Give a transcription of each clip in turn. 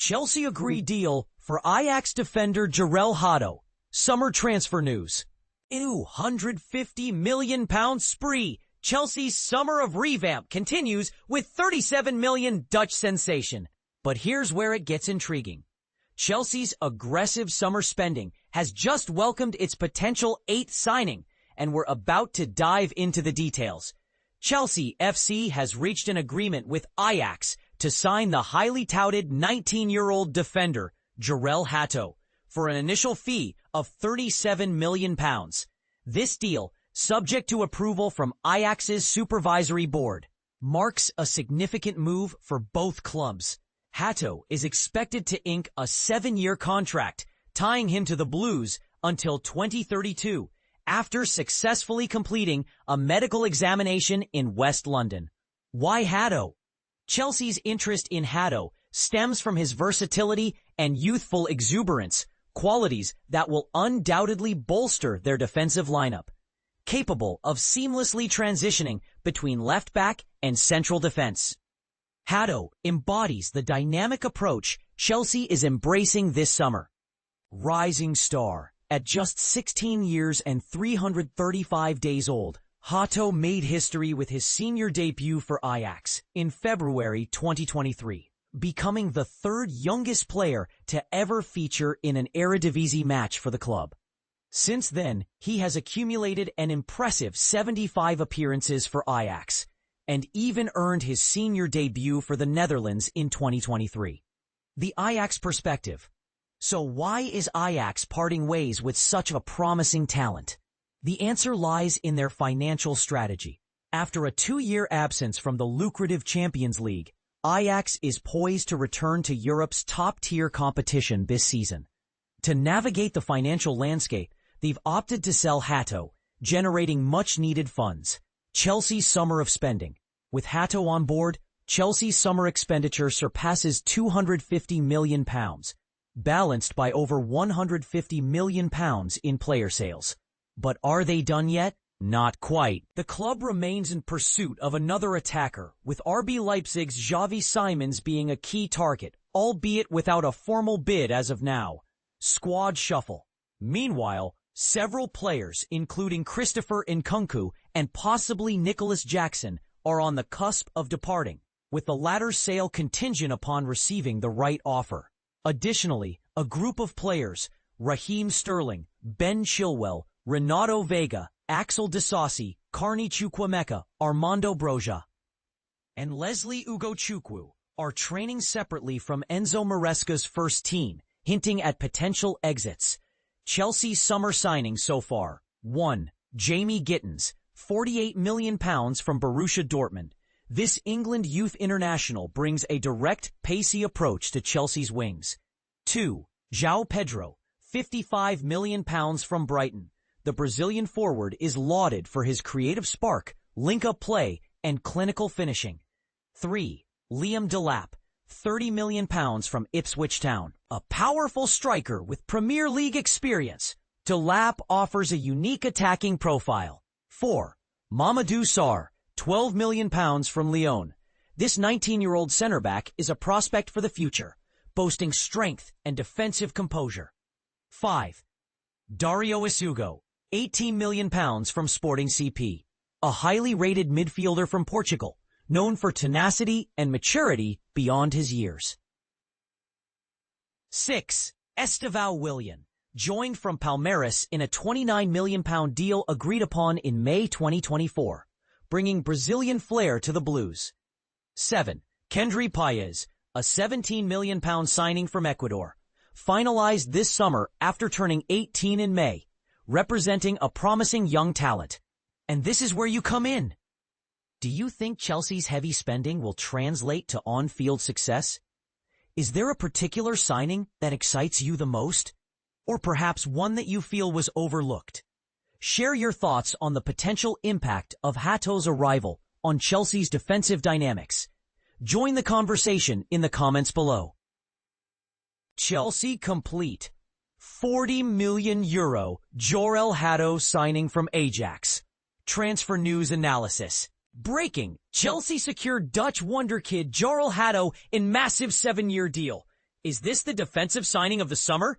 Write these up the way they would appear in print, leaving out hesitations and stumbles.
Chelsea agree deal for Ajax defender Jorrel Hato. Summer transfer news. £250 million spree. Chelsea's summer of revamp continues with 37 million Dutch sensation. But here's where it gets intriguing. Chelsea's aggressive summer spending has just welcomed its potential 8th signing, and we're about to dive into the details. Chelsea FC has reached an agreement with Ajax to sign the highly touted 19-year-old defender, Jorrel Hato, for an initial fee of £37 million. This deal, subject to approval from Ajax's supervisory board, marks a significant move for both clubs. Hato is expected to ink a 7-year contract, tying him to the Blues until 2032, after successfully completing a medical examination in West London. Why Hato? Chelsea's interest in Hato stems from his versatility and youthful exuberance, qualities that will undoubtedly bolster their defensive lineup. Capable of seamlessly transitioning between left back and central defense, Hato embodies the dynamic approach Chelsea is embracing this summer. Rising star. At just 16 years and 335 days old, Hato made history with his senior debut for Ajax in February 2023, becoming the third youngest player to ever feature in an Eredivisie match for the club. Since then, he has accumulated an impressive 75 appearances for Ajax, and even earned his senior debut for the Netherlands in 2023. The Ajax perspective. So why is Ajax parting ways with such a promising talent? The answer lies in their financial strategy. After a 2-year absence from the lucrative Champions League, Ajax is poised to return to Europe's top-tier competition this season. To navigate the financial landscape, they've opted to sell Hato, generating much-needed funds. Chelsea's summer of spending. With Hato on board, Chelsea's summer expenditure surpasses £250 million, balanced by over £150 million in player sales. But are they done yet? Not quite. The club remains in pursuit of another attacker, with RB Leipzig's Xavi Simons being a key target, albeit without a formal bid as of now. Squad shuffle. Meanwhile, several players, including Christopher Nkunku and possibly Nicholas Jackson, are on the cusp of departing, with the latter's sale contingent upon receiving the right offer. Additionally, a group of players, Raheem Sterling, Ben Chilwell, Renato Vega, Axel Disasi, Carney Chukwuemeka, Armando Broja, and Leslie Ugochukwu, are training separately from Enzo Maresca's first team, hinting at potential exits. Chelsea's summer signings so far. 1. Jamie Gittins, £48 million from Borussia Dortmund. This England youth international brings a direct, pacey approach to Chelsea's wings. 2. João Pedro, £55 million from Brighton. The Brazilian forward is lauded for his creative spark, link-up play, and clinical finishing. 3. Liam Delap, £30 million from Ipswich Town. A powerful striker with Premier League experience, Delap offers a unique attacking profile. 4. Mamadou Sarr, £12 million from Lyon. This 19-year-old center-back is a prospect for the future, boasting strength and defensive composure. 5. Dario Isugo, £18 million from Sporting CP. A highly rated midfielder from Portugal, known for tenacity and maturity beyond his years. 6. Estevão Willian, joined from Palmeiras in a £29 million deal agreed upon in May 2024. Bringing Brazilian flair to the Blues. 7. Kendry Paez, a £17 million signing from Ecuador, finalized this summer after turning 18 in May, representing a promising young talent. And this is where you come in. Do you think Chelsea's heavy spending will translate to on-field success? Is there a particular signing that excites you the most? Or perhaps one that you feel was overlooked? Share your thoughts on the potential impact of Hato's arrival on Chelsea's defensive dynamics. Join the conversation in the comments below. Chelsea complete. €40 million Jorrel Hato signing from Ajax. Transfer news analysis. Breaking. Chelsea secured Dutch wonder kid Jorrel Hato in massive 7-year deal. Is this the defensive signing of the summer?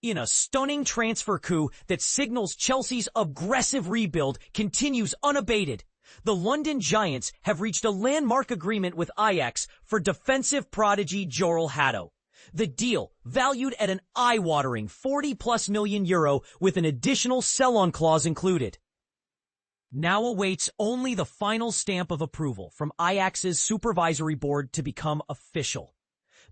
In a stunning transfer coup that signals Chelsea's aggressive rebuild continues unabated, the London Giants have reached a landmark agreement with Ajax for defensive prodigy Jorrel Hato. The deal, valued at an eye-watering 40+ million euro with an additional sell-on clause included, now awaits only the final stamp of approval from Ajax's supervisory board to become official.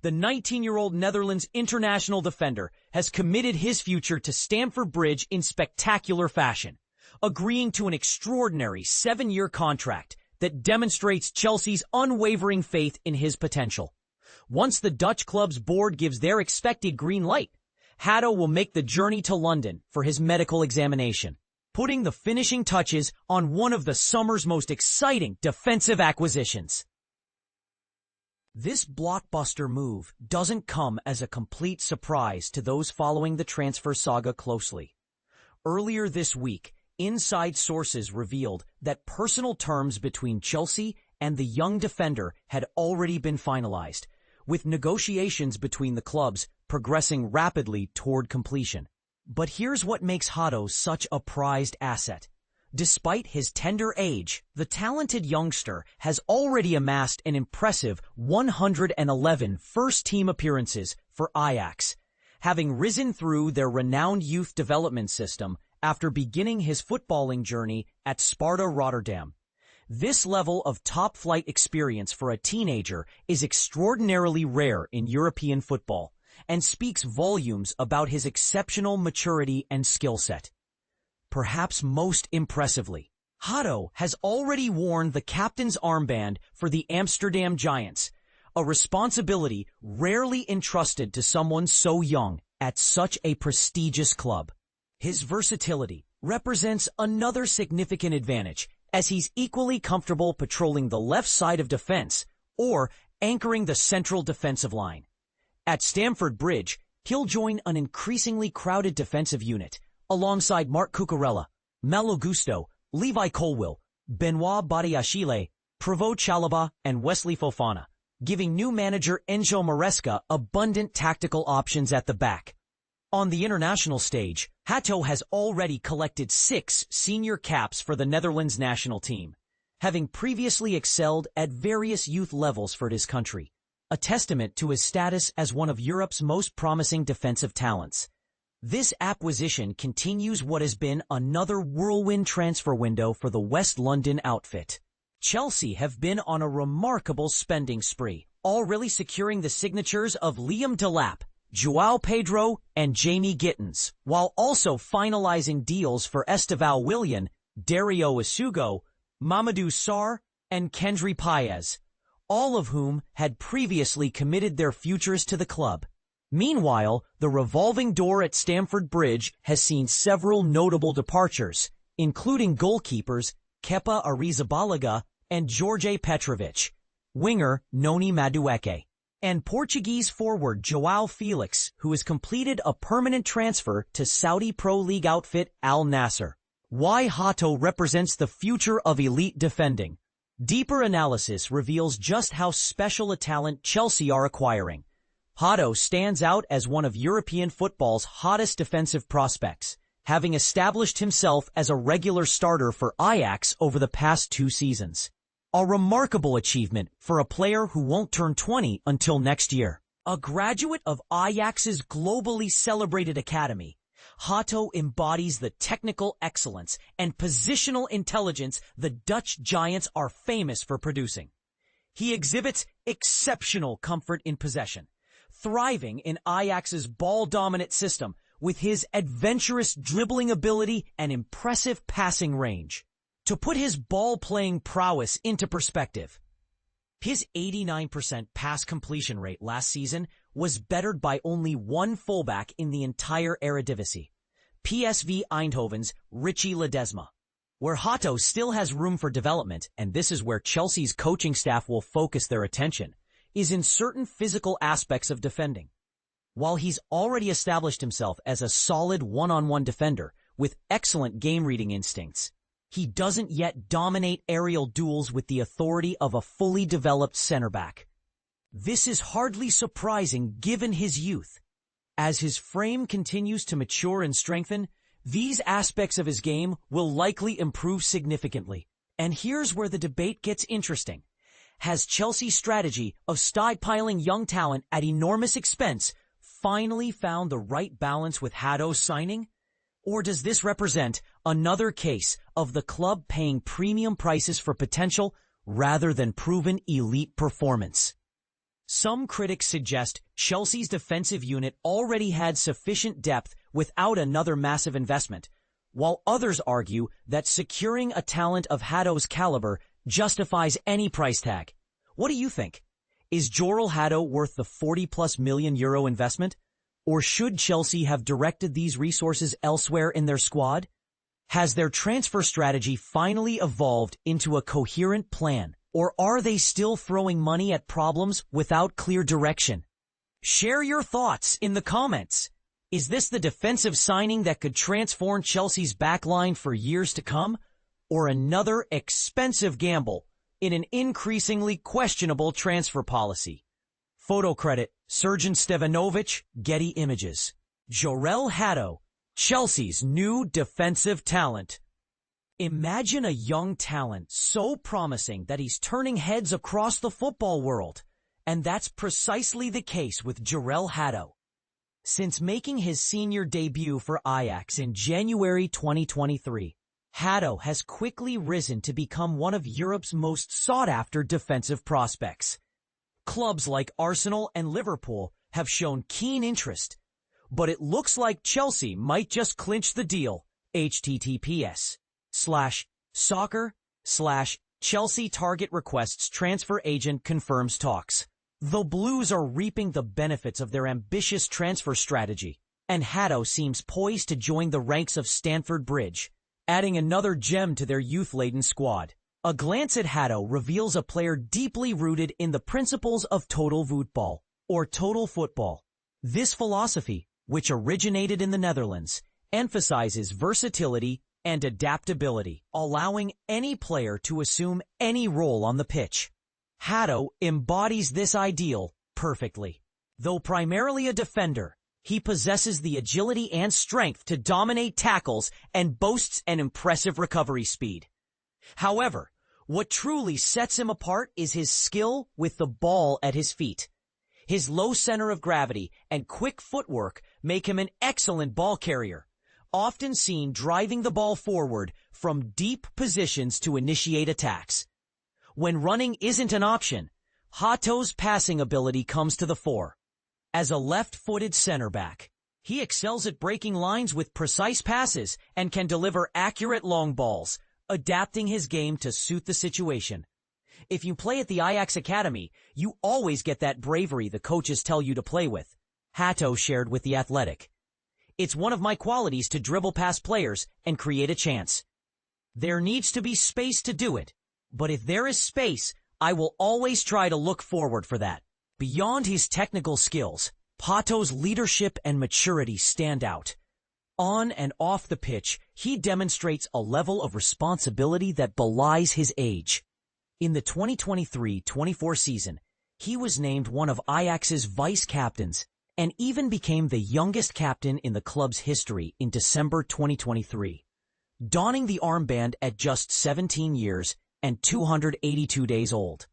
The 19-year-old Netherlands international defender has committed his future to Stamford Bridge in spectacular fashion, agreeing to an extraordinary 7-year contract that demonstrates Chelsea's unwavering faith in his potential. Once the Dutch club's board gives their expected green light, Hato will make the journey to London for his medical examination, putting the finishing touches on one of the summer's most exciting defensive acquisitions. This blockbuster move doesn't come as a complete surprise to those following the transfer saga closely. Earlier this week, inside sources revealed that personal terms between Chelsea and the young defender had already been finalized, with negotiations between the clubs progressing rapidly toward completion. But here's what makes Hato such a prized asset. Despite his tender age, the talented youngster has already amassed an impressive 111 first-team appearances for Ajax, having risen through their renowned youth development system after beginning his footballing journey at Sparta Rotterdam. This level of top-flight experience for a teenager is extraordinarily rare in European football and speaks volumes about his exceptional maturity and skill set. Perhaps most impressively, Hato has already worn the captain's armband for the Amsterdam Giants, a responsibility rarely entrusted to someone so young at such a prestigious club. His versatility represents another significant advantage, as he's equally comfortable patrolling the left side of defense or anchoring the central defensive line. At Stamford Bridge, he'll join an increasingly crowded defensive unit, alongside Marc Cucurella, Malo Gusto, Levi Colwill, Benoit Badiashile, Provo Chalobah, and Wesley Fofana, giving new manager Enzo Maresca abundant tactical options at the back. On the international stage, Hato has already collected 6 senior caps for the Netherlands national team, having previously excelled at various youth levels for his country, a testament to his status as one of Europe's most promising defensive talents. This acquisition continues what has been another whirlwind transfer window for the West London outfit. Chelsea have been on a remarkable spending spree, already securing the signatures of Liam Delap, João Pedro, and Jamie Gittins, while also finalizing deals for Estevão Willian, Dario Isugo, Mamadou Sarr, and Kendry Paez, all of whom had previously committed their futures to the club. Meanwhile, the revolving door at Stamford Bridge has seen several notable departures, including goalkeepers Kepa Arrizabalaga and Jorge Petrovic, winger Noni Madueke, and Portuguese forward João Felix, who has completed a permanent transfer to Saudi Pro League outfit Al Nassr. Why Hato represents the future of elite defending. Deeper analysis reveals just how special a talent Chelsea are acquiring. Hato stands out as one of European football's hottest defensive prospects, having established himself as a regular starter for Ajax over the past 2 seasons. A remarkable achievement for a player who won't turn 20 until next year. A graduate of Ajax's globally celebrated academy, Hato embodies the technical excellence and positional intelligence the Dutch Giants are famous for producing. He exhibits exceptional comfort in possession, thriving in Ajax's ball-dominant system with his adventurous dribbling ability and impressive passing range. To put his ball-playing prowess into perspective, his 89% pass completion rate last season was bettered by only one fullback in the entire Eredivisie, PSV Eindhoven's Richie Ledesma. Where Hato still has room for development, and this is where Chelsea's coaching staff will focus their attention, is in certain physical aspects of defending. While he's already established himself as a solid one-on-one defender with excellent game-reading instincts, he doesn't yet dominate aerial duels with the authority of a fully developed center back. This is hardly surprising given his youth. As his frame continues to mature and strengthen, these aspects of his game will likely improve significantly. And here's where the debate gets interesting. Has Chelsea's strategy of stockpiling young talent at enormous expense finally found the right balance with Hato's signing? Or does this represent another case of the club paying premium prices for potential rather than proven elite performance? Some critics suggest Chelsea's defensive unit already had sufficient depth without another massive investment, while others argue that securing a talent of Hato's caliber justifies any price tag. What do you think? Is Jorrel Hato worth the 40+ million euro investment? Or should Chelsea have directed these resources elsewhere in their squad? Has their transfer strategy finally evolved into a coherent plan? Or are they still throwing money at problems without clear direction? Share your thoughts in the comments. Is this the defensive signing that could transform Chelsea's backline for years to come? Or another expensive gamble in an increasingly questionable transfer policy? Photo credit, Sergeant Stevanovic, Getty Images. Jorrel Hato, Chelsea's new defensive talent. Imagine a young talent so promising that he's turning heads across the football world. And that's precisely the case with Jorrel Hato. Since making his senior debut for Ajax in January 2023, Hato has quickly risen to become one of Europe's most sought-after defensive prospects. Clubs like Arsenal and Liverpool have shown keen interest, but it looks like Chelsea might just clinch the deal. https://soccer/Chelsea target requests transfer agent confirms talks. The Blues are reaping the benefits of their ambitious transfer strategy, and Hato seems poised to join the ranks of Stamford Bridge, adding another gem to their youth-laden squad. A glance at Hato reveals a player deeply rooted in the principles of total voetbal, or total football. This philosophy, which originated in the Netherlands, emphasizes versatility and adaptability, allowing any player to assume any role on the pitch. Hato embodies this ideal perfectly. Though primarily a defender, he possesses the agility and strength to dominate tackles and boasts an impressive recovery speed. However, what truly sets him apart is his skill with the ball at his feet. His low center of gravity and quick footwork make him an excellent ball carrier, often seen driving the ball forward from deep positions to initiate attacks. When running isn't an option, Hato's passing ability comes to the fore. As a left-footed center back, he excels at breaking lines with precise passes and can deliver accurate long balls, adapting his game to suit the situation. If you play at the Ajax Academy, you always get that bravery the coaches tell you to play with, Hato shared with The Athletic. It's one of my qualities to dribble past players and create a chance. There needs to be space to do it, but if there is space, I will always try to look forward for that. Beyond his technical skills, Hato's leadership and maturity stand out. On and off the pitch, he demonstrates a level of responsibility that belies his age. In the 2023-24 season, he was named one of Ajax's vice-captains and even became the youngest captain in the club's history in December 2023, donning the armband at just 17 years and 282 days old.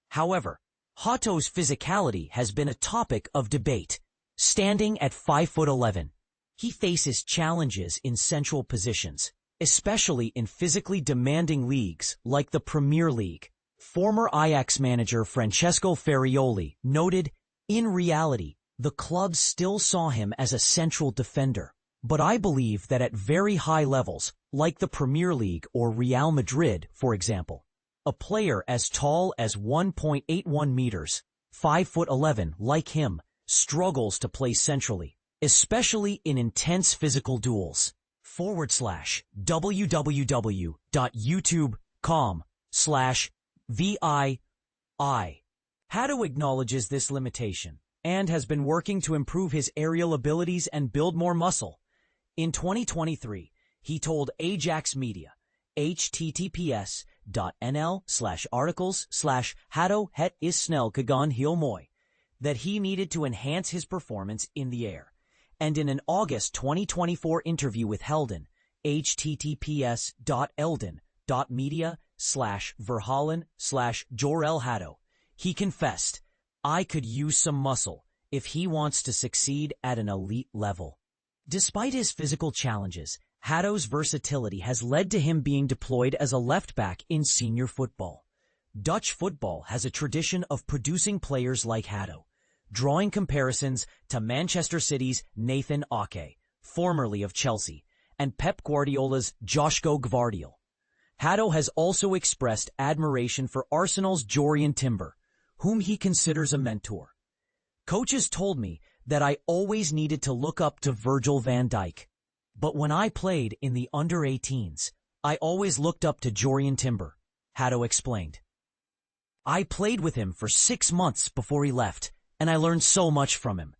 However, Hato's physicality has been a topic of debate, standing at 5'11". He faces challenges in central positions, especially in physically demanding leagues like the Premier League. Former Ajax manager Francesco Ferrioli noted, "In reality, the club still saw him as a central defender. But I believe that at very high levels, like the Premier League or Real Madrid, for example, a player as tall as 1.81 meters, 5'11", like him, struggles to play centrally, especially in intense physical duels." www.youtube.com/VII. Hato acknowledges this limitation and has been working to improve his aerial abilities and build more muscle. In 2023, he told Ajax Media, https Hato het is snel gegaan heel mooi, that he needed to enhance his performance in the air. And in an August 2024 interview with Helden, https://media/Verhalen/Jorrel Hato, he confessed, "I could use some muscle if he wants to succeed at an elite level." Despite his physical challenges, Hato's versatility has led to him being deployed as a left back in senior football. Dutch football has a tradition of producing players like Hato, drawing comparisons to Manchester City's Nathan Ake, formerly of Chelsea, and Pep Guardiola's Joško Gvardiol. Hato has also expressed admiration for Arsenal's Jurrien Timber, whom he considers a mentor. "Coaches told me that I always needed to look up to Virgil van Dijk. But when I played in the under-18s, I always looked up to Jurrien Timber," Hato explained. "I played with him for 6 months before he left, and I learned so much from him.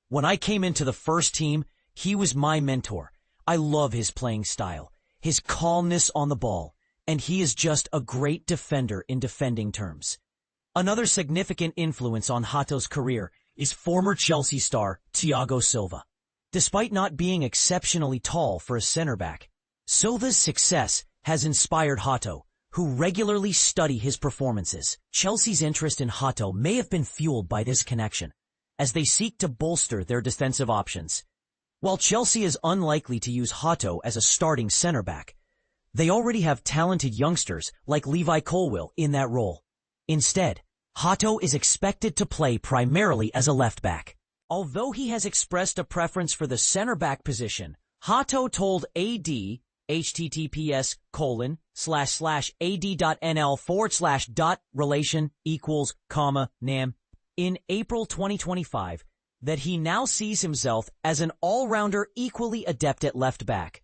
When I came into the first team, he was my mentor. I love his playing style, his calmness on the ball, and he is just a great defender in defending terms." Another significant influence on Hato's career is former Chelsea star Thiago Silva. Despite not being exceptionally tall for a center back, Silva's success has inspired Hato, who regularly study his performances. Chelsea's interest in Hato may have been fueled by this connection, as they seek to bolster their defensive options. While Chelsea is unlikely to use Hato as a starting center back, they already have talented youngsters like Levi Colwill in that role. Instead, Hato is expected to play primarily as a left back. Although he has expressed a preference for the center back position, Hato told AD https://ad.nl/relation=, in April 2025 that he now sees himself as an all-rounder equally adept at left back.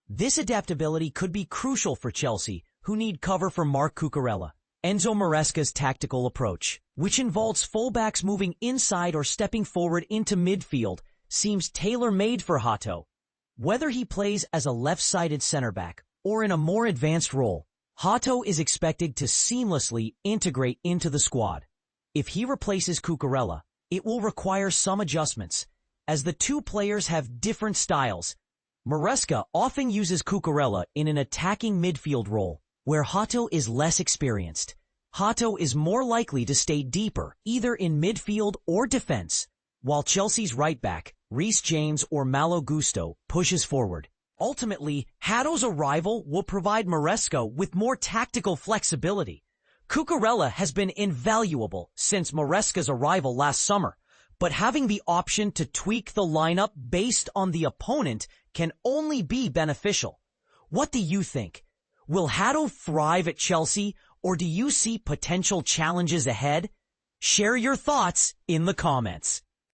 This adaptability could be crucial for Chelsea, who need cover for Marc Cucurella. Enzo Maresca's tactical approach, which involves fullbacks moving inside or stepping forward into midfield, seems tailor-made for Hato. Whether he plays as a left-sided center back or in a more advanced role, Hato is expected to seamlessly integrate into the squad. If he replaces Cucurella, it will require some adjustments, as the two players have different styles. Maresca often uses Cucurella in an attacking midfield role, where Hato is less experienced. Hato is more likely to stay deeper, either in midfield or defense, while Chelsea's right back, Reece James or Malo Gusto, pushes forward. Ultimately, Hato's arrival will provide Maresca with more tactical flexibility. Cucurella has been invaluable since Maresca's arrival last summer, but having the option to tweak the lineup based on the opponent can only be beneficial. What do you think? Will Hato thrive at Chelsea, or do you see potential challenges ahead? Share your thoughts in the comments.